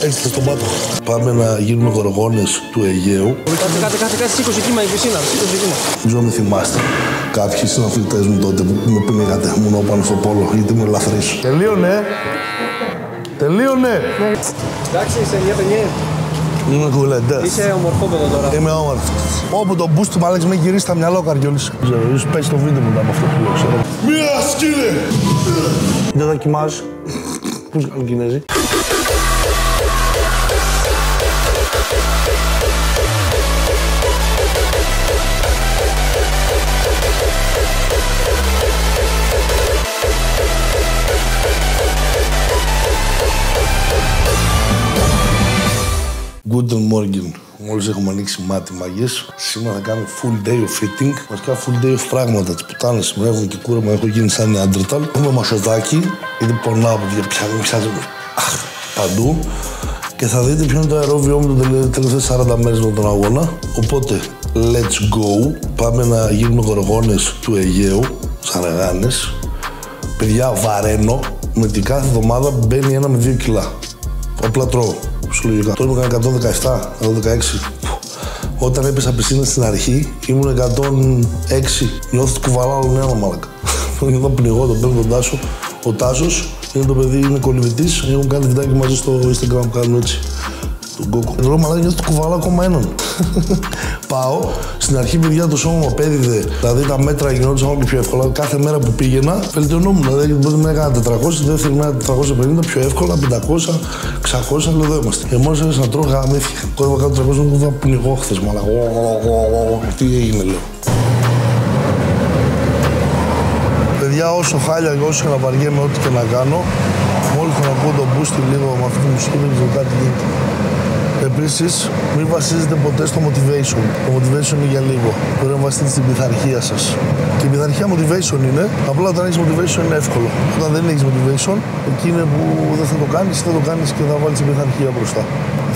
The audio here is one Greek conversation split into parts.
Έτσι στον πάτο. Πάμε να γίνουμε γοργόνες του Αιγαίου. Κάτσε, σήκωσε κύμα η πισίνα. Δεν ξέρω αν με θυμάστε. Κάποιοι συναθλητές μου τότε που με πνίγατε μόνο πάνω στο πόλο, γιατί ήμουν ελαφρύς. Τελείωνε! Εντάξει, είσαι μια παιδιά. Είμαι κουλεντές. Είσαι ομορφόπεδο τώρα. Είμαι όμορφος. Όπου το boost του Μάλεξ με γυρίσει στα μυαλό ο Καριόλης. Σου πέσει το βίντεο μετά από αυτό που λέω, ξέρω. Μία σκύλε! Δεν δοκιμάζεις. Πώς κάνουν Κινέζοι. Guten Morgen. Μόλις έχουμε ανοίξει μάτι μαγιές. Σήμερα θα κάνουμε full day of fitting. Βασικά full day of πράγματα. Τις πουτάνες σήμερα έχουν και κούρεμα. Έχω γίνει σαν Neanderthal. Έχουμε μασοδάκι. Γιατί πονάω από πιάνει παντού. Και θα δείτε ποιο είναι το αερόβιό μου τις τελευταίες 40 μέρες με τον αγώνα. Οπότε, let's go. Πάμε να γίνουμε γοργόνες του Αιγαίου. Σαν ρεγάνες. Παιδιά, βαραίνω. Με την κάθε εβδομάδα μπαίνει 1 με 2 κιλά. Απλά τρώω. Συλλογικά. Τώρα ήμουν 117, 116. Όταν έπεσα πισίνα στην αρχή, ήμουν 106. Νιώθω ότι κουβαλάω άλλο νέο μάλακα. Όταν πνιγώ, τον παίρνω τον Τάσο. Ο Τάσος είναι το παιδί, είναι κολυβητής. Έχουν κάνει βιντεάκι μαζί στο Instagram που κάνουν έτσι. Τον κόκο. Εγώ μαλάκα νιώθω ότι κουβαλάω ακόμα έναν. Πάω. Στην αρχή, παιδιά, το σώμα μου απέδιδε. Δηλαδή τα μέτρα γινόντουσαν όλο πιο εύκολα. Κάθε μέρα που πήγαινα, βελτιωνόμουν. Δηλαδή την πρώτη μέρα έκανα 400, τη δεύτερη μέρα 450, πιο εύκολα, 500, 600, λέω εδώ είμαστε. Μόλις άρχισα να τρώω γαμήθια. Κόρευα κάτω 300, μου θα πνιγώ χθες, μαλάκα. Τι έγινε, λέω. Παιδιά, όσο χάλια και όσο και να βαριέμαι, ό,τι και να κάνω, μόλις θα ακούω τον boost λίγο με αυτή τη μουσική, δεν ξέρω κάτι γίνεται. Επίσης, μην βασίζετε ποτέ στο motivation. Το motivation είναι για λίγο. Πρέπει να βασίζετε στην πειθαρχία σας. Και η πειθαρχία motivation είναι, απλά όταν έχεις motivation είναι εύκολο. Όταν δεν έχεις motivation, εκεί είναι που δεν θα το κάνεις, θα το κάνεις και θα βάλεις την πειθαρχία μπροστά.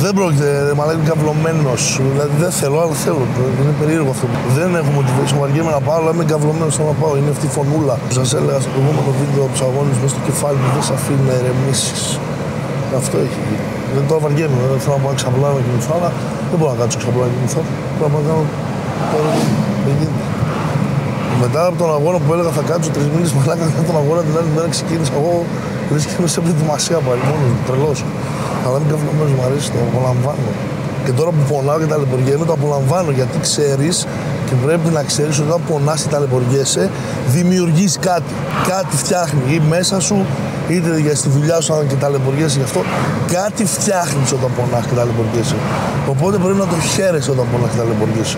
Δεν πρόκειται, μαλάκα είναι καυλωμένος. Δηλαδή δεν θέλω, αλλά θέλω. Είναι περίεργο αυτό. Δεν έχω motivation, βαριέμαι να πάω, αλλά είμαι καυλωμένος στο να πάω. Είναι αυτή η φωνούλα που σας έλεγα στο προηγούμενο βίντεο από τους αγώνες μέσα στο κεφάλι που δεν σε αφήνει να ηρεμήσεις. Αυτό έχει γίνει. Δεν το βαριέμαι, δεν θέλω να πάω ξαπλά να κοιμηθώ, αλλά δεν μπορώ να κάτσω ξαπλά να κοιμηθώ. Πρέπει να κάνω τώρα δεν γίνεται. Μετά από τον αγώνα που έλεγα θα κάτσω 3 μήνες, μαλάκα μετά τον αγώνα την άλλη μέρα ξεκίνησα εγώ. Δεν είμαι σε προετοιμασία πάλι μόνος μου, τρελός. Αλλά είμαι καυλωμένος, μου αρέσει, το απολαμβάνω. Και τώρα που πονάω και ταλαιπωριέμαι, το απολαμβάνω γιατί ξέρεις και πρέπει να ξέρεις ότι όταν πονάς και ταλαιπωριέσαι, δημιουργείς κάτι. Κάτι φτιάχνει ή μέσα σου, είτε για στη δουλειά σου, αν και ταλαιπωριέσαι γι' αυτό, κάτι φτιάχνεις όταν πονάς και ταλαιπωριέσαι. Οπότε πρέπει να το χαίρεσαι όταν πονάς και ταλαιπωριέσαι.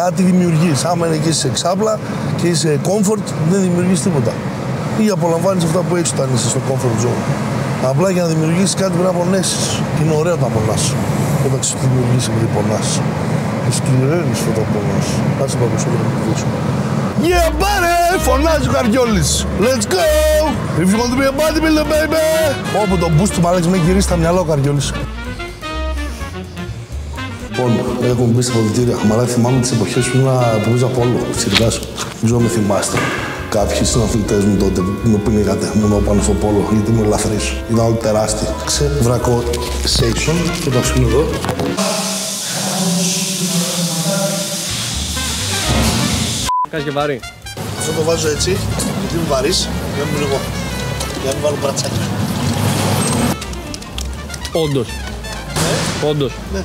Κάτι δημιουργείς. Άμα είναι και είσαι ξάπλα και είσαι comfort, δεν δημιουργείς τίποτα. Ή απολαμβάνεις αυτά που έχεις όταν είσαι στο comfort zone. Απλά για να δημιουργήσεις κάτι πρέπει να πονέσεις. Και είναι ωραίο να πονάς. Όταν ξέρεις τι δημιουργείς επειδή πονάς. Και σκληραίνεις όταν πονάς. Κάτσε να παγωσώ και να το δείξω. Yeah, buddy! Φωνάζει ο Καριόλης. Let's go! If you want to be a bodybuilder, baby! Όπου το boost του Μάλεξ με γυρίσει στα μυαλό ο Καριόλης. Λοιπόν, έχουμε μπει στα αποδυτήρια. Μαλάκα θυμάμαι τις εποχές που ήμουν από όλο. Τσιρικάς. Δεν ξέρω αν με θυμάστε. Κάποιοι συναθλητές μου τότε που με πνίγατε μόνο πάνω στο πόλο, γιατί ήμουν ελαφρύς. Ήταν όλοι τεράστιοι. Βρακό section και το αφήνω εδώ. Κάνεις και βαρύ. Αυτό το βάζω έτσι, γιατί είμαι βαρύς, για να μην πνιγώ. Για να μην βάλω μπρατσάκια. Όντως. Όντως. Ναι.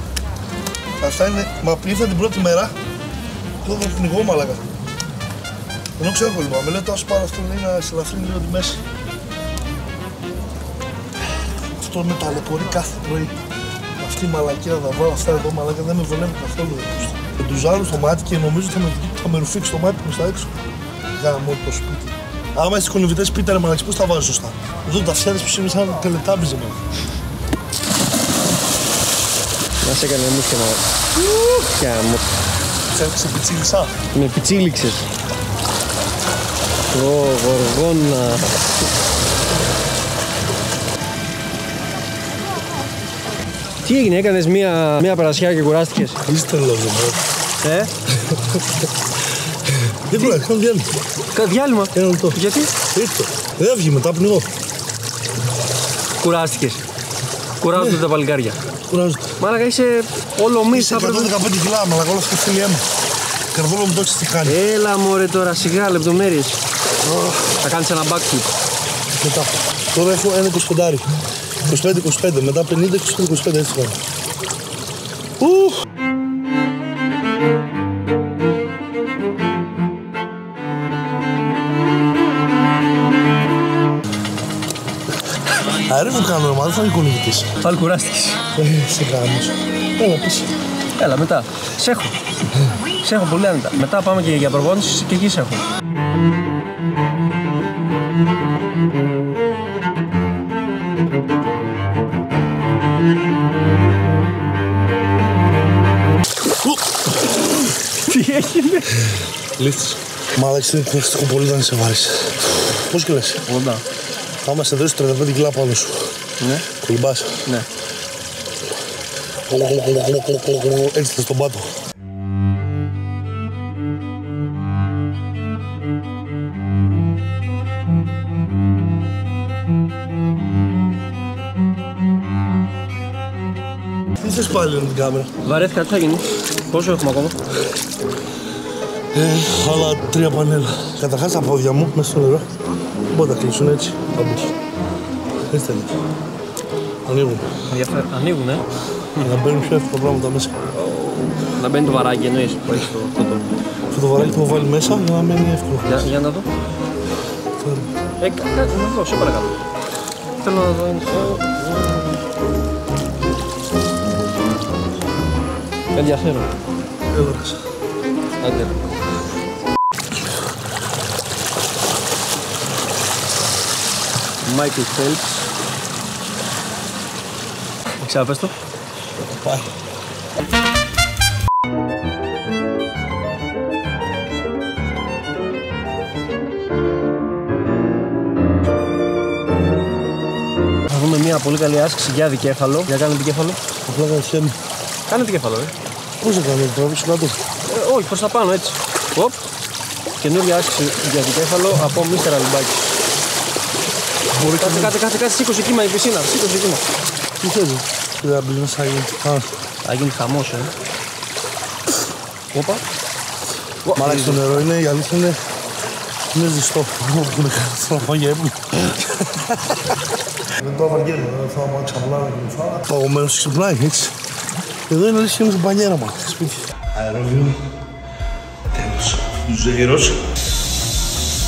Αυτά είναι, μα ήρθα την πρώτη μέρα και εδώ θα πνιγώ μαλάκα. Ενώ ξέρω λίγο, με λέει το ας πάρω αυτό λέει να συλλαφρύνει λίγο τη μέση. Αυτό με ταλαιπωρεί κάθε πρωί. Αυτή η μαλακία να τα βάλω αυτά εδώ μαλάκα δεν με βολεύει καθόλου. Με τους άλλους στο μάτι και νομίζω θα με ρουφήξει το μάτι μου στα έξω. Γάμω το σπίτι. Άμα είστε κολυβητές πείτε ρε μαλακίες πώς τα βάζω σωστά. Εδώ τα φτιάχνεις που είμαι σαν τελετάμπιζε μαλάκα. Να σε έκανε εμείς και να... Γάμω. Σε πιτσίλησα. Με πιτσίληξες. Ω, γοργόνα. Τι έγινε, έκανες μία περασιά και κουράστηκες? Είσαι τρελός, ρε. Δεν κουράζει, κάνω διάλειμμα. Κάνω διάλειμμα? Ένα λεπτό. Γιατί? Ήρθω. Δεν θα βγει μετά, πνιγώ. Κουράστηκες? Κουράζονται τα παλικάρια. Κουράζονται. Μάλακα είσαι όλο μίσα. 115 κιλά, μαλακά, όλα αυτά φίλια μου. Καρδόλο μου το έχεις τι κάνει. Έλα μωρέ τώρα, σιγά, λεπτομέρειες. Θα κάνεις ένα backflip. Μετά. Τώρα έχω ένα 25. 25-25, μετά 50-25, έτσι κάνω. Αέρα μου κάνω, μα δεν θα είναι κονιδικής. Πάλι κουράστηκες. Σε γάμος. Έλα πεις. Έλα μετά. Σ' έχω πολύ άνετα. Μετά πάμε και για προπόνηση και εκεί σ' έχω. Τι έγινε? Λίφτης. Μάλαξε την κουραστικό πολύ να σε βάρεις. Πώς και λες? 80. Άμα σε δώσεις 35 κιλά πάνω σου. Ναι. Κολυμπάς. Ναι. Έτσι θα στον πάτο. Τι θες πάλι με την κάμερα? Βαρέθηκα, τι θα γίνει? Πόσο έχουμε ακόμα? Άλλα 3 πανέλα. Καταρχάς τα πόδια μου μέσα στο νερό μπορούν να κλείσουν έτσι. Έτσι θέλει. Ανοίγουν. Ανοίγουνε. Να μπαίνουν πιο εύκολα πράγματα μέσα. Να μπαίνει το βαράκι εννοείς που έχεις Αυτό το βαράκι το έχω βάλει μέσα για να μένει εύκολο. Για να δω. Να δω, σε παρακαλώ. Θέλω να δω. Ενδιαφέρον. Έβραξα. Άντε. Michael Phelps. Ξάπες το. Πάει. Θα δούμε μια πολύ καλή άσκηση για δικέφαλο. Για κάνε δικέφαλο. Απλά κάνω χέρι. Κάνε δικέφαλο, Πώς θα κάνω, τραβήσω κάτω. Όχι, προς τα πάνω, έτσι. Οπ. Καινούργια άσκηση για δικέφαλο από Mr. Αλιμπάκη. Κάτσε, σήκωσε κύμα η πισίνα, σήκωσε κύμα. Τι θέλει? Δεν μπει μέσα, θα γίνει χαμός, Όπα. Μαλάκι στο νερό είναι, η αλήθεια είναι ζεστό. Θέλω να πάω για ύπνο. Δεν το απαγγέλνω, θα πάω ξαπλάω και φάω. Παγωμένος ξυπνάει, έτσι. Εδώ είναι αλήθεια, είναι στην πανιέρα μας, σπίτι. Αερόβιο. Τέλος. Ζέγερος.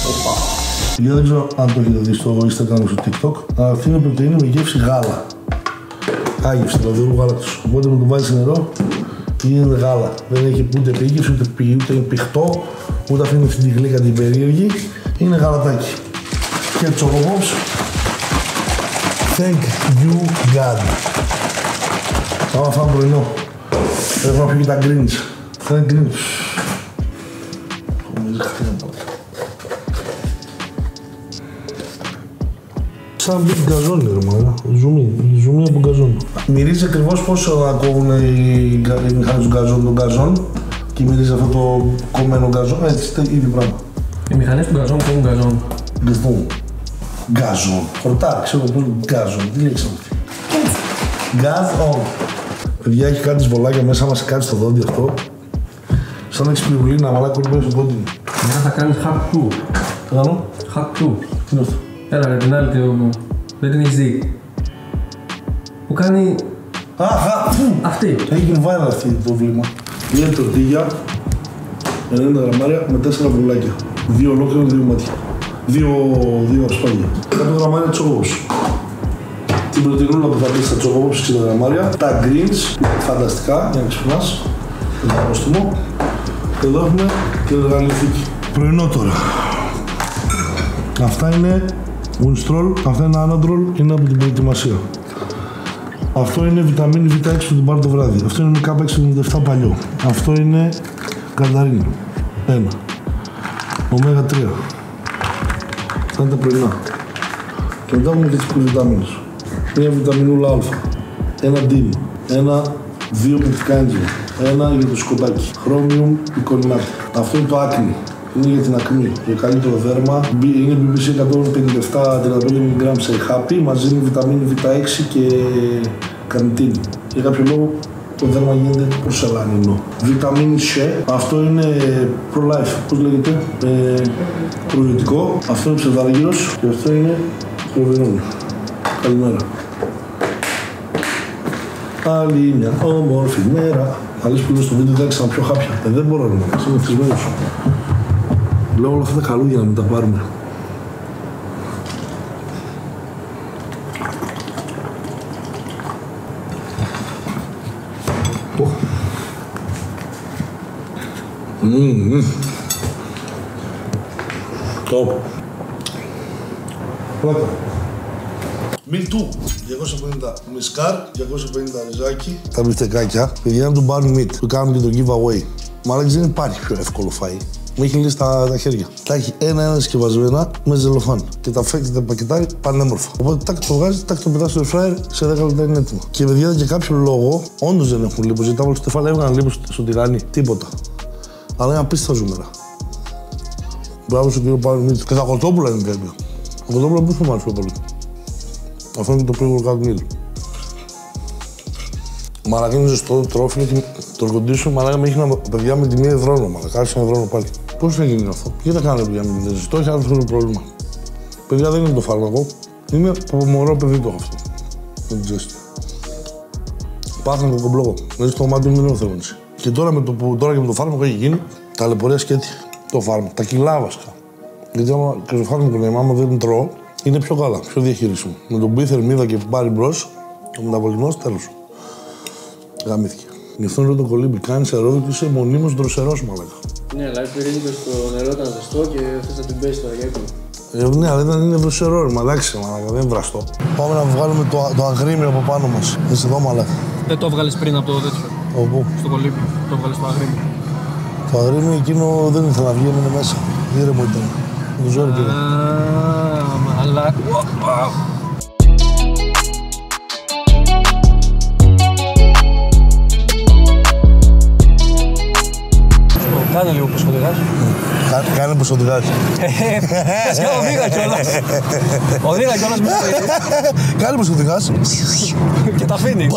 Οπα. Για δεν ξέρω αν το έχετε δει στο Instagram ή στο TikTok, αλλά αυτή είναι πρωτεΐνη με γεύση γάλα. Άγευση, δηλαδή όλου γάλατος. Οπότε με το βάζεις νερό, είναι γάλα. Δεν έχει ούτε επίγευση, ούτε είναι πηχτό, ούτε αφήνει αυτή τη γλύκα την περίεργη. Είναι γαλατάκι. Και τσοκοβόψ. Thank you God. Άμα φάμε πρωινό. Έχω να φύγει τα greens. Θα είναι greens. Σαν μπει γκαζόνι ρε μάνα, ζουμί από γκαζόν. Μυρίζει ακριβώς πόσο να κόβουν οι μηχανές του γκαζόν τον γκαζόν και μυρίζει αυτό το κομμένο γκαζόν, έτσι ίδιο πράγμα. Οι μηχανές του γκαζόν κόβουν γκαζόν. Γκαζόν, χορτάρι, ξέρω πώς γκαζόν, τι λέξη αυτή. Γκαζόν. Παιδιά έχει κάτι σβολάκια μέσα μας, κάτι στο δόντι αυτό. Σαν να έχεις πυρουλίνα, μαλάκι μέσα στο δόντι. Μετά θα κάνεις hack 2. Τι κάνω? Hack 2. Τι είναι αυτό? Έλα ρε την άλλη δεν την έχεις δει. Που κάνει... Αυτή. Έχει γίνει viral αυτή το βλήμα. Μια τορτίγια, 90 γραμμάρια με 4 βουλάκια. 2 ολόκληρα, 2 μάτια. 2 ασπάλια. 100 γραμμάρια τσόκοβος. Την πρωτεϊνούλα που θα μπει στα τσόκοβος 60 γραμμάρια. Τα greens, φανταστικά, για να ξυπνάς. Το πρόστιμο. Εδώ έχουμε την εργαλειοθήκη. Πρωινό τώρα. Αυτά είναι Winstrol, αυτά είναι Anadrol, είναι από την προετοιμασία. Αυτό είναι βιταμίνη Β6 που την πάρει το βράδυ. Αυτό είναι K677 παλιό. Αυτό είναι Καρδαρίνη. 1. Ωμέγα 3. Αυτά είναι τα πρωινά. Και μετά έχουμε και τις πολυβιταμίνες. Μια βιταμινούλα Α. Ένα ντίνι. 2 πεπτικά έντζημα. 1 για το σκοτάκι. Chromium πικολινάτη. Αυτό είναι το άκνη. Είναι για την ακμή, για καλύτερο δέρμα. Είναι BBC 157-35 mg σε χάπι, μαζί με βιταμίνη Β6 και καρνιτίνη. Για κάποιο λόγο το δέρμα γίνεται πορσελανινό. Βιταμίνη C, αυτό είναι pro-life, πώς λέγεται, προβιωτικό. Αυτό είναι ψευδάργυρος και αυτό είναι προβιρόνιο. Καλημέρα. Άλλη μια όμορφη μέρα. Αλλιώς που λέω στο βίντεο δεν έξανα πιο χάπια. Δεν μπορώ να είμαι ευτυχισμένος. Λέω όλα αυτά τα καλούδια να μην τα πάρουμε. Top. Πλάκα. Μίλ του, 250 μισκάρ, 250 ριζάκι. Τα μπιφτεκάκια, παιδιά να τον πάρουν meat. Το κάνουμε και το giveaway. Μαλάκες δεν υπάρχει πιο εύκολο φαΐ. Μου έχει λύσει τα χέρια. Τα έχει ένα-ένα συσκευασμένα με ζελοφάν. Και τα φέξει τα πακετάρι πανέμορφα. Οπότε τάκ το βγάζει, τάκ το πετάς στο air fryer, σε 10 λεπτά είναι έτοιμο. Και παιδιά για κάποιο λόγο, όντως δεν έχουν λίπος. Γιατί τα βάλω στο τεφάλι, έβγαλαν λίπος στο τυράνι. Τίποτα. Αλλά είναι απίστευτα ζούμερα. Μπράβο στον κύριο Πάρου. Και τα κοτόπουλα είναι τέτοια. Τα κοτόπουλα πού μου άρεσε πιο πολύ. Αυτό είναι το pre-workout meal. Μαλάκα είναι ζεστό τρόφιμο και το κοντίσιο μαλάκα με έχει παιδιά με τιμή εδρώνω. Μαλάκα άρχισε να εδρώνω πάλι. Πώς θα γίνει αυτό, τι θα κάνω παιδιά με ζεστό, έχει άλλο πρόβλημα. Παιδιά δεν είναι το φάρμακο, είναι από μωρό παιδί το αυτό. Με τη ζέστη. Πάθανε το κομπλόγο. Δηλαδή στο μάτι μου δεν είναι οθեղόνηση. Και τώρα και με το φάρμακο έχει γίνει ταλαιπωρία σκέτη. Το φάρμακο, τα κιλά βασικά. Γιατί άμα και το φάρμακο λέει, άμα δεν τρώω, είναι πιο καλά, πιο διαχειρίσιμο. Με τον πίθερ μίδα και πάρει μπρος, ο μεταβολισμός τέλος. Γαμήθηκε. Γι' αυτό είναι το κολύμπι. Κάνεις αερόβιο, είσαι μονίμως δροσερός μαλάκα. Ναι, αλλά επειδή λίγο στο νερό ήταν ζεστό και θες να την πέσει τώρα για ύπνο. Ναι, αλλά είναι δροσερό, ρε μαλάξε μαλάκα, δεν είναι βραστό. Πάμε να βγάλουμε το αγρίμιο από πάνω μας. Είσαι εδώ μαλάκα. Δεν το βγάλεις πριν από το τέτοιο. Όπου? Στο κολύμπι. Το βγάλεις το αγρίμιο. Το αγρίμιο εκείνο δεν ήθελα να βγει, έμεινε μέσα. Ήρεμο ήταν. Με το ζόρι πήρα. Μαλάκα. Κάνε λίγο πως οδηγάς. Κάνε πως οδηγάς. Πες και οδήγα κιόλας. Οδήγα κιόλας με το Κάνε πως οδηγάς. Και τα αφήνει.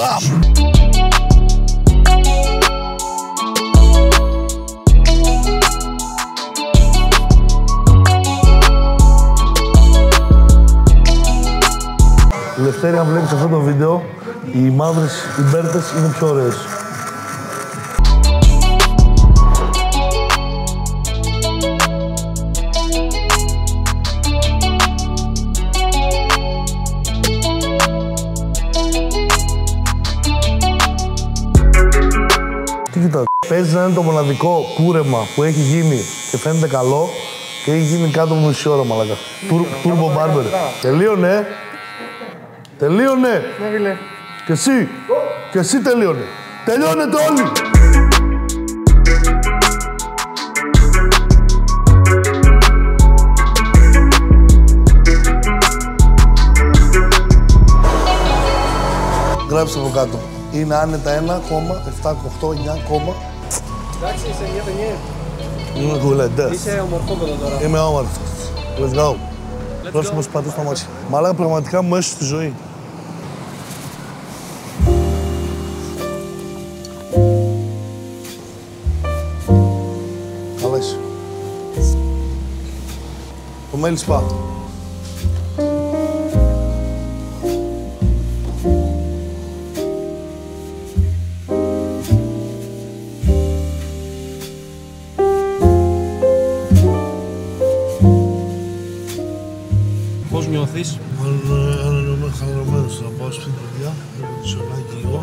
Λευτέρη, αν βλέπεις αυτό το βίντεο, οι μαύρες μπέρτες είναι πιο ωραίες. Τι κοιτάς, παίζει να είναι το μοναδικό κούρεμα που έχει γίνει και φαίνεται καλό και έχει γίνει κάτω από μισή ώρα μαλάκα. Turbo Barber. Τελείωνε. Τελείωνε! Ναι, φίλε. Και εσύ! Και εσύ τελείωνε! Τελειώνετε όλοι! Γράψτε από κάτω. Είναι άνετα 1,7, 8, 9, Εντάξει, είσαι μια παινιέ. Είμαι κουλεντές. Είσαι ομορφόπεδο τώρα. Είμαι όμορφος. Let's go. Πρόσωπος πατώ στα μάτια. Μαλάκα πραγματικά μου έσωσε τη ζωή. Καλά είσαι. Το μέλι σπά. Πώς νιώθεις? Χαλαρωμένος, θα πάω σπίτι παιδιά, έχω τη σολάκι λίγο.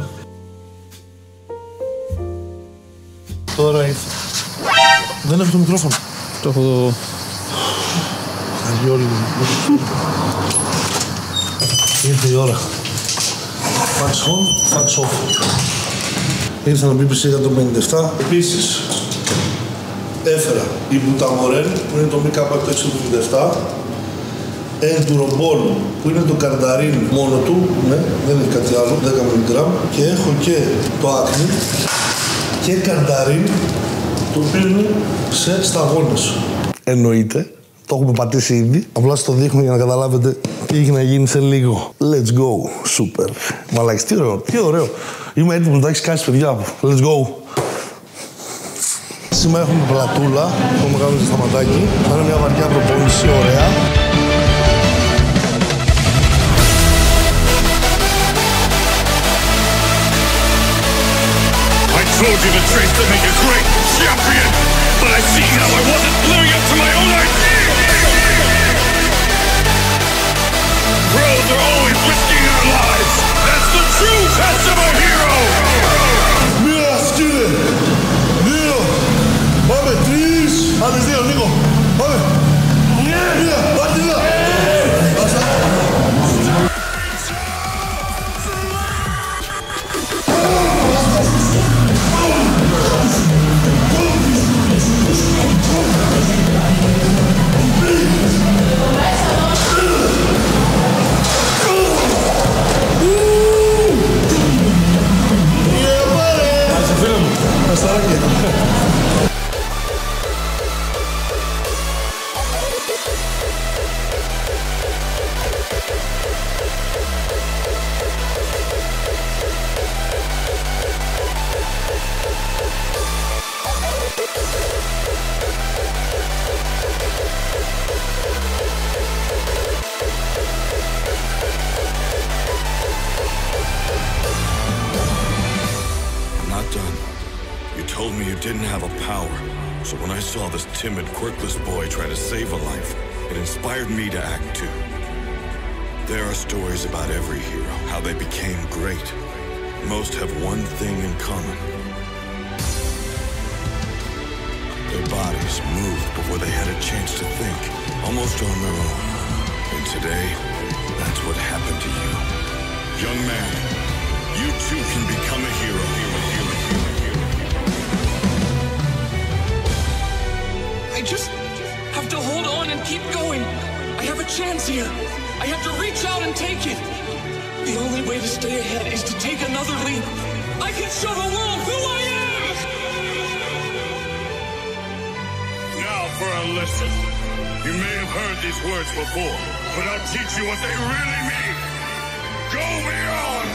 Τώρα ήρθε. Δεν έχω το μικρόφωνο. Το έχω εδώ. Αγιόλι μου. Ήρθε η ώρα. Fax on, fax off. Ήρθα να BBC 157. Επίσης, έφερα η Μπουταμορέν, που είναι το MK677. Εντουρομπόλ, που είναι το καρνταρίν μόνο του, ναι, δεν έχει κάτι άλλο, 10 mg. Και έχω και το άκνη και καρνταρίν, το οποίο είναι σε σταγόνες. Εννοείται. Το έχουμε πατήσει ήδη. Απλά στο δείχνω για να καταλάβετε τι έχει να γίνει σε λίγο. Let's go. Super. Μαλάκι, τι ωραίο. Τι ωραίο. Είμαι έτοιμος να τα έχεις κάνει, παιδιά. Let's go. Σήμερα έχουμε πλατούλα που έχουμε κάνει στο σταματάκι. Θα είναι μια βαριά προπόνηση, ωραία. I told you the traits that make a great champion, but I see now I wasn't living up to my own idea. Pros are always risking their lives. That's the true test of a hero. Μία σκύλε. Δύο. Πάμε. Τρεις. Άλλες δύο, Νίκο. Πάμε. Μία. Πάρτε μία. Didn't have a power, so when I saw this timid, quirkless boy try to save a life, it inspired me to act too. There are stories about every hero, how they became great. Most have one thing in common. Their bodies moved before they had a chance to think, almost on their own. And today, that's what happened to you. Young man, you too can become a hero. I just have to hold on and keep going. I have a chance here. I have to reach out and take it. The only way to stay ahead is to take another leap. I can show the world who I am! Now for a lesson. You may have heard these words before, but I'll teach you what they really mean. Go beyond!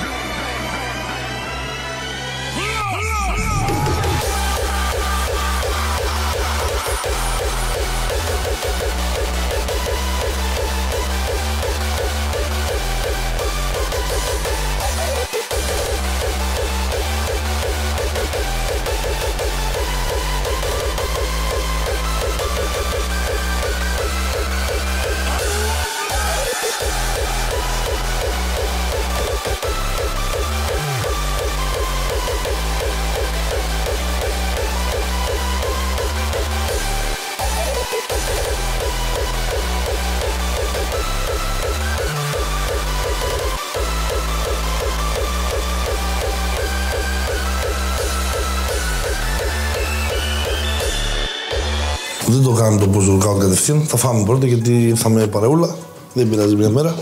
Δεν το κάνουμε το post workout κατευθείαν. Θα φάμε πρώτα γιατί ήρθαμε παρεούλα. Δεν πειράζει μια μέρα.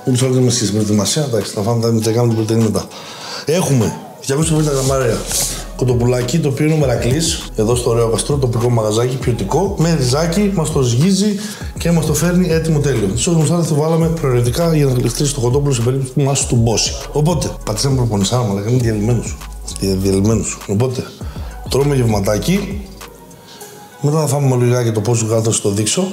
Ούτως άλλως είμαστε στην προετοιμασία. Εντάξει, θα φάμε, θα κάνουμε την πρωτεΐνη μετά. Έχουμε 250 γραμμάρια κοτοπουλάκι, το οποίο είναι ο Μερακλής. Εδώ στο ωραίο Καστρό, τοπικό μαγαζάκι, ποιοτικό. Με ριζάκι, μας το σγίζει και μας το φέρνει έτοιμο τέλειο. Σε όλους μας το βάλαμε προαιρετικά για να γλιστρήσει το κοτόπουλο σε περίπτωση που μας του μπώσει. Οπότε, πατήσαμε προπονησάρα, αλλά είναι διαλυμένους. Οπότε, τρώμε γευματάκι. Μετά θα φάμε λιγάκι το πόσο κάτω θα το δείξω.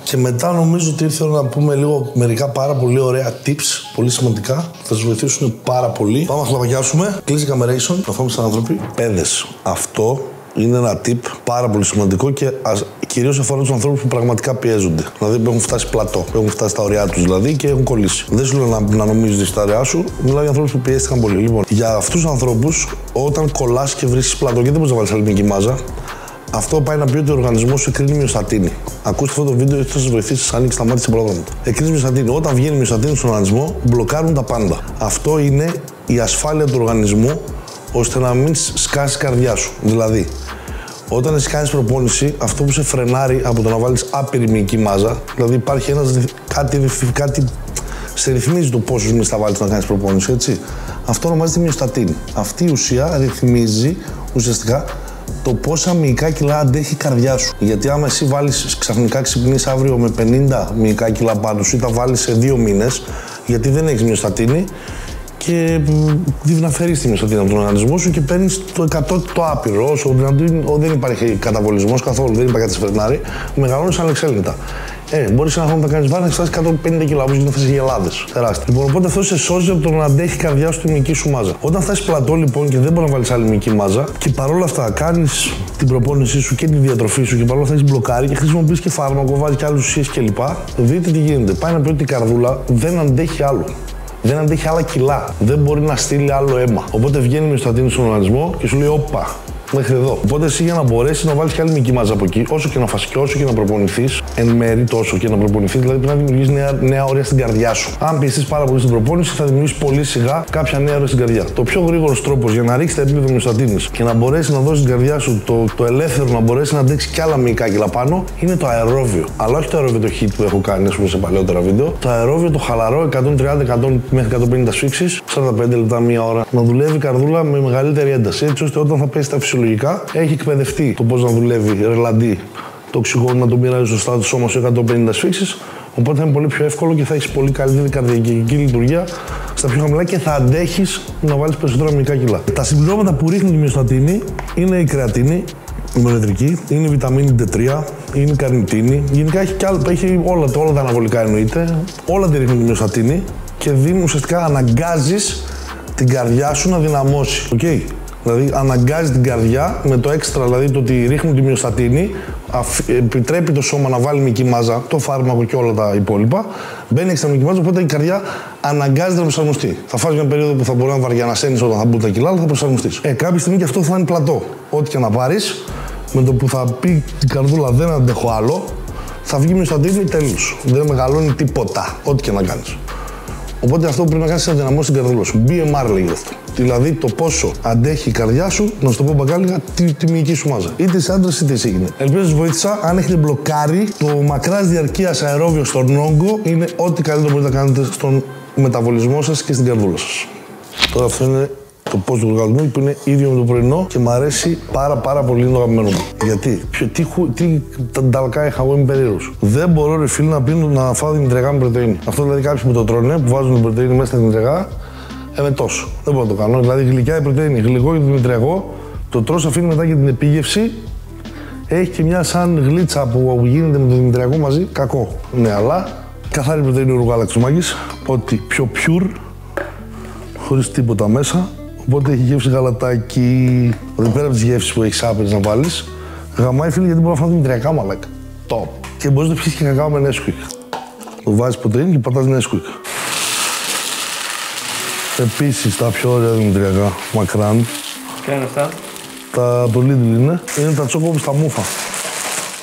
Και μετά νομίζω ότι ήρθε να πούμε λίγο μερικά πάρα πολύ ωραία tips, πολύ σημαντικά, θα σας βοηθήσουν πάρα πολύ. Πάμε να χλαπακιάσουμε. Κλείσει cameration, να φάμε σαν άνθρωποι. Παιδες. Αυτό είναι ένα tip πάρα πολύ σημαντικό και κυρίως αφορά τους ανθρώπους που πραγματικά πιέζονται. Δηλαδή που έχουν φτάσει πλατό, που έχουν φτάσει στα ωριά τους δηλαδή και έχουν κολλήσει. Δεν σου λέω να νομίζεις ότι στα ωριά σου, μιλάω για ανθρώπους που πιέστηκαν πολύ. Λοιπόν, για αυτούς τους ανθρώπους, όταν κολλάς και βρίσκεις πλατό και δεν μπορείς να βάλεις αλλημική μάζα, αυτό πάει να πει ότι ο οργανισμός σου εκρίνει μυοστατίνη. Ακούστε αυτό το βίντεο γιατί θα σας βοηθήσει να ανοίξει τα μάτια σε πρόγραμμα. Εκρίνει μυοστατίνη. Όταν βγαίνει μυοστατίνη στον οργανισμό, μπλοκάρουν τα πάντα. Αυτό είναι η ασφάλεια του οργανισμού ώστε να μην σκάσει η καρδιά σου. Δηλαδή, όταν εσύ κάνεις προπόνηση, αυτό που σε φρενάρει από το να βάλεις άπειρη μυϊκή μάζα, δηλαδή υπάρχει κάτι σε ρυθμίζει το πόσους μυς θα βάλεις να κάνεις προπόνηση, έτσι. Αυτό ονομάζεται μυοστατίνη. Αυτή η ουσία ρυθμίζει ουσιαστικά το πόσα μυϊκά κιλά αντέχει η καρδιά σου. Γιατί άμα εσύ βάλεις ξαφνικά ξυπνείς αύριο με 50 μυϊκά κιλά πάνω σου ή τα βάλεις σε 2 μήνες, γιατί δεν έχεις μυοστατίνη και διβναφερείς τη μυοστατίνη από τον οργανισμό σου και παίρνεις το 100 το άπειρο. Όσο δεν υπάρχει καταβολισμός καθόλου, δεν υπάρχει κάτι σε φρενάρι, μεγαλώνεις ανεξέλεγκτα. Μπορείς ένα χρόνο να κάνεις βάρη να φτάσεις 150 κιλά, όπως γίνονται αυτές οι γελάδες. Τεράστια. Λοιπόν, οπότε αυτό σε σώζει από το να αντέχει η καρδιά σου τη μυϊκή σου μάζα. Όταν φτάσεις πλατό λοιπόν και δεν μπορεί να βάλεις άλλη μυϊκή μάζα και παρόλα αυτά κάνεις την προπόνησή σου και τη διατροφή σου και παρόλα αυτά έχεις μπλοκάρει και χρησιμοποιείς και φάρμακο, βάζεις και άλλες ουσίες κλπ. Δείτε τι γίνεται. Πάει να πει ότι η καρδούλα δεν αντέχει άλλο. Δεν αντέχει άλλα κιλά. Δεν μπορεί να στείλει άλλο αίμα. Οπότε βγαίνει η μυοστατίνη στον οργανισμό και σου λέει: όπα, μέχρι εδώ. Οπότε εσύ για να μπορέσει να βάλει και άλλη μυϊκή μάζα από εκεί, όσο και να φας και όσο και να προπονηθείς, εν μέρη τόσο και να προπονηθείς, δηλαδή πρέπει να δημιουργείς νέα όρια στην καρδιά σου. Αν πιεστείς πάρα πολύ στην προπόνηση, θα δημιουργήσεις πολύ σιγά κάποια νέα όρια στην καρδιά. Το πιο γρήγορος τρόπος για να ρίξεις τα επίπεδα μυοστατίνης και να μπορέσει να δώσει στην καρδιά σου το ελεύθερο να μπορέσει να αντέξει κι άλλα μυϊκά κιλά πάνω είναι το αερόβιο. Αλλά όχι το αερόβιο το hit που έχω κάνει, ας πούμε, σε παλαιότερα βίντεο. Το αερόβιο το χαλαρό 130 μέχρι 150 σφίξεις, 45 λεπτά, μία ώρα. Να δουλεύει η καρδούλα με μεγαλύτερη ένταση, έτσι ώστε όταν θα πέσει τα φυσιολογικά έχει εκπαιδευτεί το πώς να δουλεύει ρελαντί το οξυγόνο, να το μοιράζει σωστά το σώμα σε 150 σφίξεις. Οπότε θα είναι πολύ πιο εύκολο και θα έχεις πολύ καλύτερη καρδιακή λειτουργία στα πιο χαμηλά και θα αντέχεις να βάλεις περισσότερα μυϊκά κιλά. Τα συμπληρώματα που ρίχνουν τη μυοστατίνη είναι η κρεατίνη, η μονετρική, είναι η βιταμίνη D3, είναι η καρνιτίνη. Γενικά έχει όλα τα αναβολικά εννοείται. Όλα τη ρίχνουν τη μυοστατίνη και δίνουν ουσιαστικά αναγκάζεις την καρδιά σου να δυναμώσει. Okay. Δηλαδή αναγκάζει την καρδιά με το έξτρα, δηλαδή το ότι ρίχνουν τη μυοστατίνη, επιτρέπει το σώμα να βάλει μυϊκή μάζα, το φάρμακο και όλα τα υπόλοιπα. Μπαίνει έξτρα μυϊκή μάζα, οπότε η καρδιά αναγκάζεται να προσαρμοστεί. Θα φας μια περίοδο που θα μπορεί να βαριανασένεις όταν θα μπουν τα κιλά, αλλά θα προσαρμοστείς. Κάποια στιγμή και αυτό θα είναι πλατό. Ό,τι και να πάρεις, με το που θα πει την καρδούλα δεν αντέχω άλλο, θα βγει μυοστατίνη τέλος. Δεν μεγαλώνει τίποτα, ό,τι και να κάνεις. Οπότε αυτό που πρέπει να κάνεις είναι να δυναμώσεις την καρδούλα σου. BMR λέγεται αυτό. Δηλαδή το πόσο αντέχει η καρδιά σου, να σου το πω μπαγκάλικα, τη μυϊκή σου μάζα. Είτε είσαι άντρας είτε είσαι γυναίκα. Ελπίζω να σας βοήθησα. Αν έχετε μπλοκάρει, το μακράς διαρκείας αερόβιο στον όγκο είναι ό,τι καλύτερο μπορείτε να κάνετε στον μεταβολισμό σας και στην καρδούλα σας. Τώρα αυτό είναι το post του γλυκαλμού που είναι ίδιο με το πρωινό και μου αρέσει πάρα πολύ, είναι το αγαπημένο μου. Γιατί, τι ταλκά είχα εγώ, είμαι περίεργος. Δεν μπορώ ρε φίλοι να φάω δημητριακά με πρωτεΐνη. Αυτό δηλαδή κάποιοι που το τρώνε, που βάζουν την πρωτεΐνη μέσα στα δημητριακά, με τόσο. Δεν μπορώ να το κάνω. Δηλαδή γλυκιά η πρωτεΐνη, γλυκό και δημητριακό, το τρως, αφήνει μετά και την επίγευση. Έχει και μια σαν γλίτσα που γίνεται με το δημητριακό μαζί, κακό. Ναι, αλλά καθαρή πρωτεΐνη ουρουγάλαξης μάγκης, ό,τι πιο pure, χωρίς τίποτα μέσα. Οπότε έχει γεύση γαλατάκι. Δηλαδή πέρα από τις γεύσεις που έχεις άπειρες να βάλεις, γαμάει φίλοι γιατί μπορεί να φάνε δημητριακά μαλάκα. Top. Και μπορείς να πιεις και κακάο με Nesquik. Το βάζεις πρωτεΐνη και πατάς Nesquik. Επίσης τα πιο ωραία δημητριακά μακράν. Ποια είναι αυτά? Τα το Lidl είναι τα τσόκο όπως τα μούφα.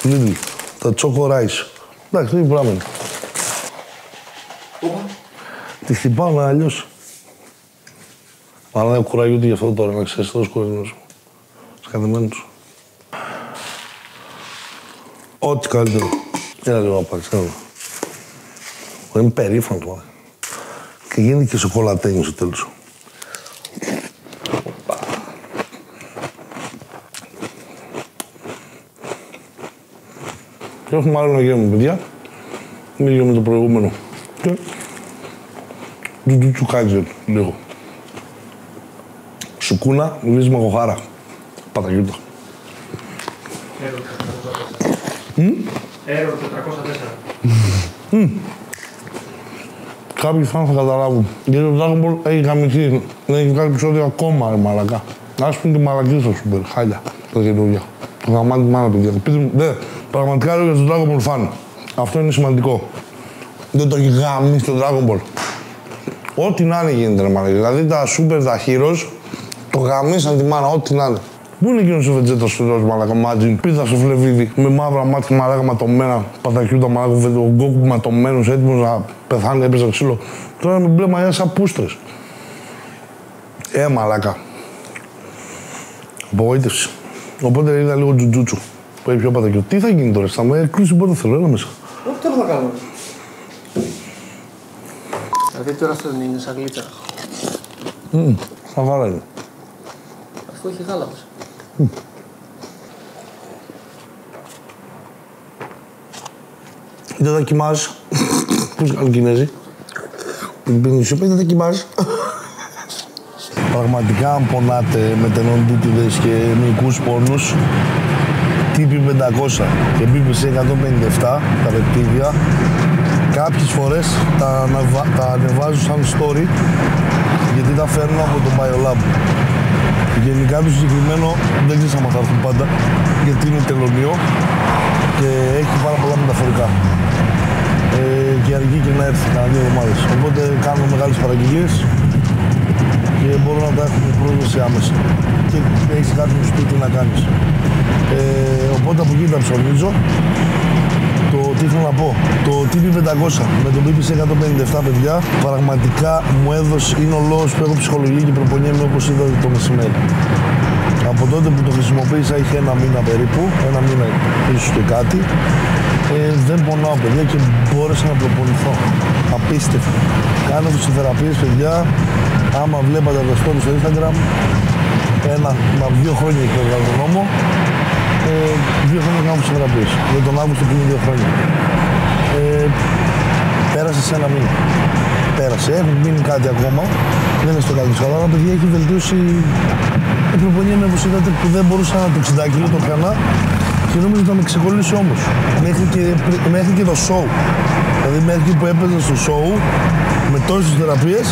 Lidl. Τα τσόκο rice. Εντάξει, το ίδιο πράγμα είναι. Τη χτυπάω αλλιώς. Αλλά δεν κουράγει ούτε γι' αυτό τώρα, να ξέρεις, τόσο κουραγμένος. Σκατεμένος. Ό,τι καλύτερο. Έλα λίγο να πάρεις, έλα. Είμαι περήφανος, μάλλον. Και γίνεται και σοκολατένιο στο τέλος. Και έχουμε άλλο να γίνουμε, παιδιά. Μίλιο με το προηγούμενο. Και τσουκάτζε λίγο. Σουκούνα, μιλήσει με κοχάρα. Παταγιούτα. Error 404. Κάποιοι θα καταλάβουν. Γιατί το Dragon Ball έχει γαμηθεί. Δεν έχει βγάλει επεισόδιο ακόμα, ρε μαλακά. Ας πούμε τη μαλακή στο Super. Χάλια. Τα καινούργια. Το γαμάτι μάνα, παιδιά. Πείτε μου, δε, πραγματικά λέω για το Dragon Ball fan. Αυτό είναι σημαντικό. Δεν το έχει γαμίσει το Dragon Ball. Ό,τι να είναι γίνεται, ρε μαλακά. Δηλαδή τα Super, τα Heroes, το γαμίσαν τη μάνα, ό,τι να είναι. Πού είναι εκείνος ο Βετζέτα στο ροζ, μαλάκα, μάτζιν, πίτα στο φλεβίδι, με μαύρα μάτια, μαλάκα, ματωμένα, πατακιούτα, μαλάκα, ο Γκόκου ματωμένος, έτοιμος να πεθάνει, έπαιζε ξύλο. Τώρα με μπλε μαλλιά σαν πούστρες. Μαλάκα. Απογοήτευση. Οπότε είδα λίγο τζουτζούτσου, που έχει πιο πατακιούτα. Τι θα γίνει τώρα, θα με κλείσει πότε θέλω, έλα μέσα. Όχι, τώρα θα κάνουμε. Δηλαδή τώρα αυτό δεν είναι σαν γλίτσα. Χαβάρα είναι. Αφού έχει γάλα μέσα. Ιταδακιμάζ. Πώς κάνουν Κινέζοι. Πίνουν σιωπή, ιταδακιμάζ. Πραγματικά αν πονάτε με τενοντίτιδες και μυϊκούς πόνους, TP 500 και BBC 157, τα πεπτίδια, κάποιες φορές τα ανεβάζω σαν story, γιατί τα φέρνω από το Biolab. Γενικά το συγκεκριμένο δεν ξέρεις αν θα έρθουν πάντα, γιατί είναι τελωνίο και έχει πάρα πολλά μεταφορικά. Και αργεί και να έρθει κανένα 2 εβδομάδες. Οπότε κάνουμε μεγάλες παραγγελίες και μπορώ να τα έχουμε πρόσβαση άμεσα. Και έχεις κάτι στο σπίτι να κάνεις. Οπότε από εκεί τα ψωνίζω. Τι θέλω να πω, το TP 500 με το BBC 157, παιδιά, πραγματικά μου έδωσε, είναι ο λόγος που έχω ψυχολογία και προπονιέμαι όπως είδατε το μεσημέρι. Από τότε που το χρησιμοποίησα είχε 1 μήνα περίπου, 1 μήνα ίσως και κάτι. Δεν πονάω, παιδιά, και μπόρεσα να προπονηθώ. Απίστευτο. Κάνω φυσιοθεραπείες, παιδιά. Άμα βλέπατε το story στο Instagram, 2 χρόνια έχει βγάλει τον νόμο. 2 χρόνια κάνω φυσιοθεραπείες. Με τον Αύγουστο πριν 2 χρόνια. Πέρασε σε 1 μήνα. Πέρασε, έχουν μείνει κάτι ακόμα. Δεν είναι στο κάτι καλά, αλλά παιδιά έχει βελτίωσει. Προπονιέμαι, όπως είδατε, που δεν μπορούσα να το 60 κιλό το έκανα. Και νόμιζα ότι θα με ξεκολλήσει όμως. Μέχρι και το show. Δηλαδή μέχρι που έπαιζα στο show, με τόσες θεραπείες,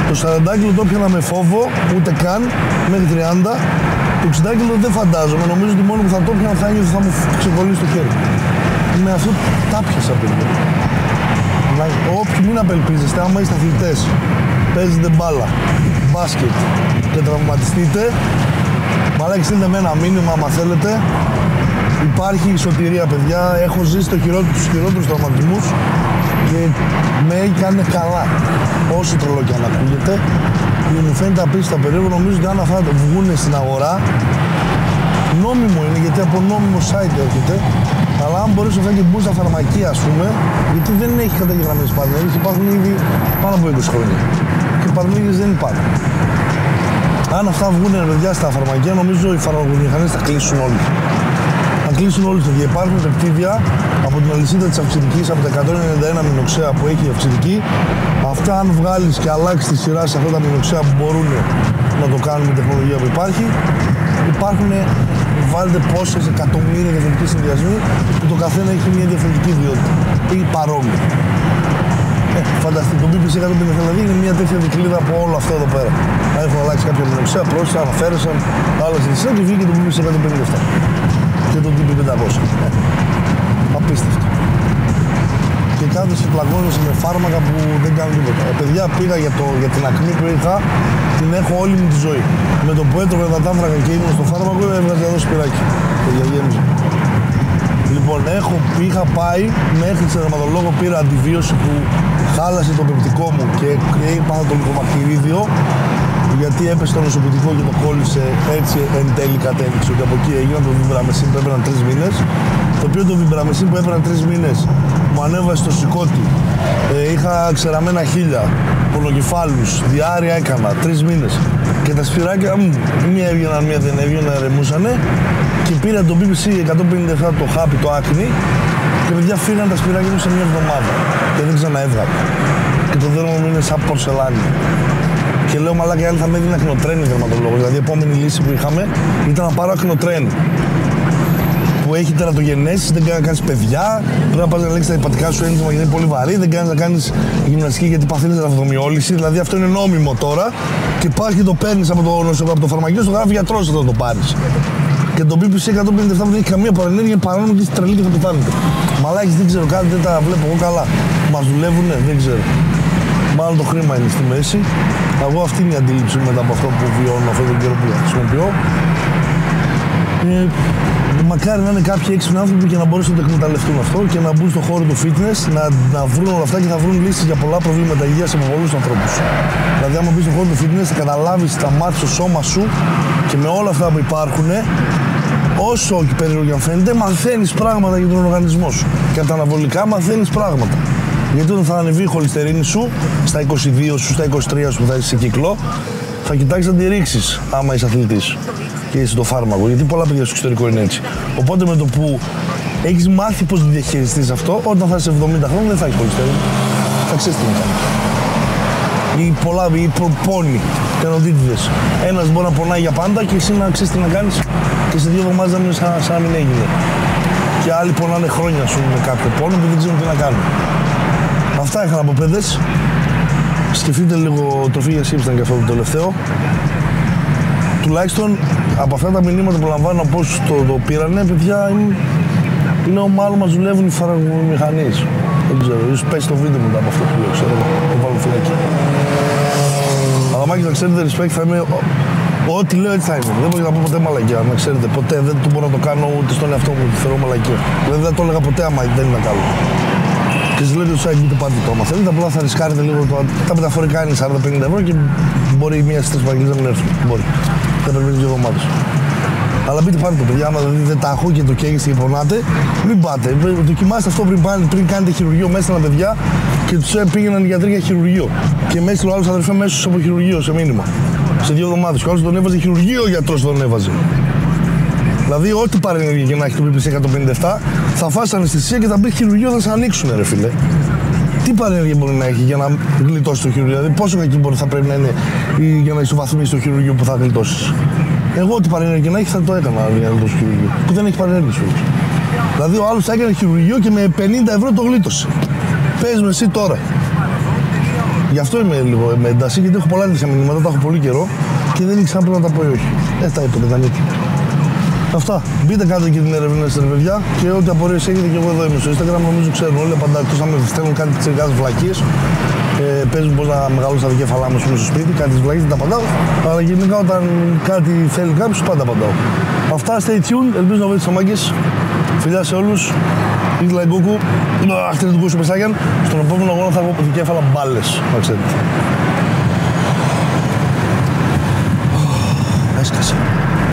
το 40 κιλό το έπιανα με φόβο, ούτε καν, μέχρι 30. Το 60 κιλό δεν φαντάζομαι, νομίζω ότι μόνο που θα το έπιανα θα ένιωθα θα μου ξεκολλήσει το χέρι. Με αυτό τα πιάσα, παιδιά. Όποιοι μην απελπίζεστε, άμα είστε αθλητές, παίζετε μπάλα, μπάσκετ και τραυματιστείτε, μαλάκι στείλτε με ένα μήνυμα άμα θέλετε. Υπάρχει σωτηρία, παιδιά. Έχω ζήσει τους χειρότερους τραυματισμούς και με έκανε καλά. Όσο τρελό και αν ακούγεται. Και μου φαίνεται απίστευτα περίεργο. Νομίζω ότι αν αυτά βγουν στην αγορά, νόμιμο είναι, γιατί από νόμιμο site έρχεται. Αλλά αν μπορείς αυτά και μπουν στα φαρμακεία, ας πούμε, γιατί δεν έχει καταγεγραμμένες παρνέγες, υπάρχουν ήδη πάνω από 20 χρόνια. Και παρνέγες δεν υπάρχουν. Αν αυτά βγουν, παιδιά, στα φαρμακεία, νομίζω οι φαρμακοβιομηχανίες θα κλείσουν όλοι. Θα κλείσουν όλοι τους. Υπάρχουν πεπτίδια από την αλυσίδα της αυξητικής, από τα 191 μηνοξέα που έχει η αυξητική. Αυτά, αν βγάλεις και αλλάξεις τη σειρά σε αυτά τα μηνοξέα που μπορούν να το κάνουν με τεχνολογία που υπάρχει, υπάρχουν, βάλτε πόσες εκατομμύρια διαφορετικοί συνδυασμοί που το καθένα έχει μια διαφορετική ιδιότητα ή παρόμοια. Φανταστείτε, το BBC 157 δηλαδή είναι μια τέτοια δικλείδα από όλο αυτό εδώ πέρα. Αν έχουν αλλάξει κάποια μηνοξέα, πρόσθεσαν, αναφέρεσαν, άλλες ειδησίες και βγήκε το BBC 157. Και το TP 500. Απίστευτο. Και κάθεσαι και πλαγώνεσαι με φάρμακα που δεν κάνουν τίποτα. Παιδιά, πήγα για την ακμή που είχα, την έχω όλη μου τη ζωή. Με το που έτρωγα τα τάμφρακα και ήμουν στο φάρμακο, έβγαζα εδώ σπυράκι. Παιδιά, γέμιζα. Λοιπόν, είχα πάει μέχρι σε δερματολόγο, πήρα αντιβίωση που χάλασε το πεπτικό μου και είπα το λιπομακτηρίδιο, γιατί έπεσε το νοσοποιητικό και το κόλλησε, έτσι εν τέλει κατέληξε ότι από εκεί έγινα το βιμπραμεσίν που έπαιρνα 3 μήνες, το οποίο το βιμπραμεσίν που έπαιρνα 3 μήνες μου ανέβασε το σηκώτη, είχα ξεραμένα χείλια, πονοκεφάλους, διάρρεια έκανα 3 μήνες και τα σφυράκια μου μία έβγαιναν, μία δεν έβγαιναν, ρεμούσανε και πήρα το BBC 157 το χάπι, το άκνη και παιδιά φύγαν τα σφυράκια μου σε μία εβδομάδα και δεν ξαναέβγαλα και το δέρμα μου είναι σαν πορσελάνι. Και λέω μαλάκα, αν θα με έδινε ακνοτρένη δερματολόγος. Δηλαδή η επόμενη λύση που είχαμε ήταν να πάρω ακνοτρένη. Που έχει τερατογενέσεις, δεν κάνει να κάνεις παιδιά, πρέπει να πας να ελέγξεις τα υπατικά σου ένζημα γιατί είναι πολύ βαρύ, δεν κάνεις να κάνεις γυμναστική γιατί παθαίνεις ραβδομιόλυση. Δηλαδή αυτό είναι νόμιμο τώρα και πας και το παίρνεις από το φαρμακείο, στο γράφει γιατρός εδώ το πάρεις. Και το BBC 157 δεν έχει καμία παρενέργεια, παράνομο και είσαι τρελή και θα πεθάνετε. Μαλάκες δεν ξέρω κάτι, δεν τα βλέπω εγώ καλά. Μας δουλεύουνε, δεν ξέρω. Μάλλον το χρήμα είναι στη μέση. Εγώ αυτή είναι η αντίληψη μετά από αυτό που βιώνω αυτόν τον καιρό που χρησιμοποιώ. Μακάρι να είναι κάποιοι έξυπνοι άνθρωποι και να μπορέσουν να το εκμεταλλευτούν αυτό και να μπουν στον χώρο του fitness, να βρουν όλα αυτά και θα βρουν λύσεις για πολλά προβλήματα υγείας από πολλούς ανθρώπους. Δηλαδή, άμα μπεις στον χώρο του fitness, θα καταλάβεις τα μάτια στο σώμα σου και με όλα αυτά που υπάρχουν, όσο και περίεργο και αν φαίνεται, μαθαίνεις πράγματα για τον οργανισμό σου. Και από τα αναβολικά μαθαίνεις πράγματα. Γιατί όταν θα ανεβεί η χολυστερίνη σου, στα 22 σου, στα 23 σου που θα είσαι σε κύκλο, θα κοιτάξεις να τη ρίξεις άμα είσαι αθλητής και είσαι το φάρμακο. Γιατί πολλά παιδιά στο εξωτερικό είναι έτσι. Οπότε με το που έχεις μάθει πώς να διαχειριστείς αυτό, όταν θα είσαι 70 χρόνια δεν θα έχεις πολυστέρι. Θα ξέρεις τι να κάνεις. Ή πόνοι, τενοδίτιδες. Ένας μπορεί να πονάει για πάντα και εσύ να ξέρεις τι να κάνεις και σε 2 εβδομάδες να μείνεις σαν να μην έγινε. Και άλλοι πονάνε χρόνια σου με κάποιο πόνο που δεν ξέρουν τι να κάνουν. Αυτά είχα να πω, παιδες. Σκεφτείτε λίγο τροφή για σκέψη και αυτό το τελευταίο. Τουλάχιστον από αυτά τα μηνύματα που λαμβάνω από όσους το πήρανε, παιδιά, είναι μάλλον μας δουλεύουν οι φαρμακομηχανίες. Δεν ξέρω, ίσως πέσει το βίντεο μετά από αυτό που λέω, ξέρω, το βάλω φυλάκι. Αλλά μάκης, να ξέρετε, respect, θα είμαι, ό,τι λέω έτσι θα είμαι. Δεν μπορώ να πω ποτέ μαλακία, να ξέρετε, ποτέ δεν μπορώ να το κάνω ούτε στον εαυτό μου, θεωρώ μαλακία. Δηλαδή δεν το έλεγα ποτέ άμα δεν είναι καλό. Και σας λέω ότι το site μπείτε πάρτε το άμα θέλετε, απλά θα ρισκάρετε λίγο, τα μεταφορικά είναι 40-50 ευρώ και μπορεί μία στις 3 παραγγελίες να μην έρθουν. Μπορεί. Θα πρέπει 2 εβδομάδες. Αλλά μπείτε πάρτε το, παιδιά, άμα δεν τα έχω και το καίγεστε και πονάτε, μην πάτε. Δοκιμάστε αυτό πριν κάνετε χειρουργείο μέσα στα παιδιά και τους πήγαιναν οι γιατροί για χειρουργείο. Και με έστειλε ο άλλος αδερφέ μέσα από χειρουργείο σε μήνυμα. Σε 2 εβδομάδες. Και ο άλλος τον έβαζε χειρουργείο, ο γιατρός τον έβαζε. Δηλαδή, ό,τι παρενέργεια και να έχει το PPC 157, θα φας αναισθησία και θα μπει χειρουργείο, θα σε ανοίξουνε, ρε φίλε. Τι παρενέργεια μπορεί να έχει για να γλιτώσει το χειρουργείο, δηλαδή πόσο κακή θα πρέπει να είναι για να ισοβαθμίσει το χειρουργείο που θα γλιτώσει. Εγώ, ό,τι παρενέργεια να έχει, θα το έκανα για να γλιτώσει το χειρουργείο. Που δεν έχει παρενέργεια σου. Δηλαδή, ο άλλος έκανε χειρουργείο και με 50 ευρώ το γλίτωσε. Πες με εσύ τώρα. Γι' αυτό είμαι λίγο με ένταση, γιατί έχω πολλά τέτοια μηνύματα, τα έχω πολύ καιρό και δεν ήξερα να τα πω ή όχι. Τα είπατε, τα νίκη. Αυτά. Μπείτε κάτω και την ερευνά στην παιδιά και ό,τι απορίες έχετε και εγώ εδώ είμαι στο Instagram. Νομίζω ξέρουν όλοι, απαντάω εκτός αν με στέλνουν κάτι τσιρικάδες βλακίες. Παίζουν πώς να μεγαλώσουν τα δικέφαλά μου στο σπίτι, κάτι τις βλακίες δεν τα απαντάω. Αλλά γενικά όταν κάτι θέλει κάποιος πάντα απαντάω. Αυτά, stay tuned, ελπίζω να βρείτε μάγκες. Φιλιά σε όλους. Ήτλα Γκούκου, αχτήρι του Κούσου Πεσάγιαν. Στον επόμενο αγώνα θα έχω δικέφαλα μπάλες, να ξέρετε. Έσκασε.